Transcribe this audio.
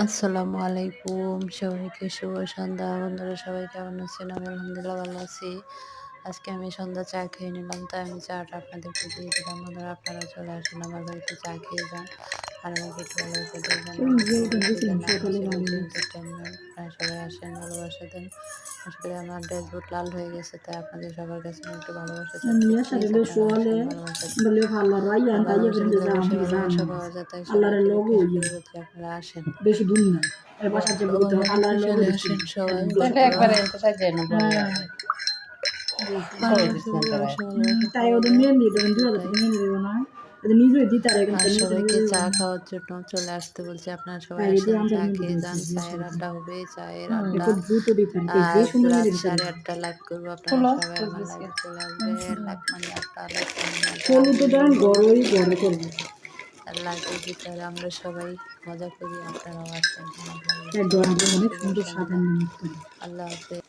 আসসালামু আলাইকুম, সবাইকে শুভ সন্ধ্যা। বন্ধুরা সবাই কেমন আছেন? আমি আলহামদুলিল্লাহ ভালো আছি। আজকে আমি সন্ধ্যা চা খেয়ে নিলাম, তাই আমি চাটা আপনাদেরকে দিয়ে দিলাম। বন্ধুরা আপনারা চলে আসেন আমার বাড়িতে, চা খেয়ে যান আর আমাকে একটু ভালোবাসা দিয়ে যান। এন্টারটেনমেন্ট, আপনারা সবাই আসেন, ভালোবাসা দেন। আসলে আমার ড্যাশবোর্ড লাল হয়ে গেছে, তাই আপনাদের সবার কাছে আমি একটু ভালোবাসা চাচ্ছি। প্লিজ আপনারা আসেন, ভালোবাসা দিন। ভালোবাসা দিলে অবশ্যই ভালোবাসা পাওয়া যায়, তাই সবাইকে রিকোয়েস্ট করবো যে আপনারা আসেন। বেশি দূর না বাসার যাবো আমার বাড়িতে চলে আসেন সবাই, বন্ধুরা। ভালোবাসা ভালোবাসা ভালোবাসা তাই পাওয়া ওদের যায়, মেহেন্দি দেবেন তাই। মেহেন্দি দেবো না নিজেই দিতে আর আর সবাইকে চা খাওয়ার জন্য চলে আসতে বলছি। আপনারা সবাই তাই দিয়ে আসেন, আমরা চা মেহেন্দি খেয়ে যান। দিয়েছি চায়ের আড্ডা হবে, চায়ের আড্ডা। একটু দ্রুত দিতে আর কি যে আজ সময় রাত দিতে 8:30 লাইভ করবো, আপনারা সবাই আমার লাইভে চলে আসবে। লাইভ মানে আড্ডা, লাইভ মানে মজা, হলু তো ধরেন ঘরে করবো আর লাইভের ভিতরে আমরা সবাই মজা করি। আপনারাও আসেন আমার লাইভে। অনেক শুভ সুন্দর সন্ধ্যা। সাজানো আল্লাহ হাফেজ।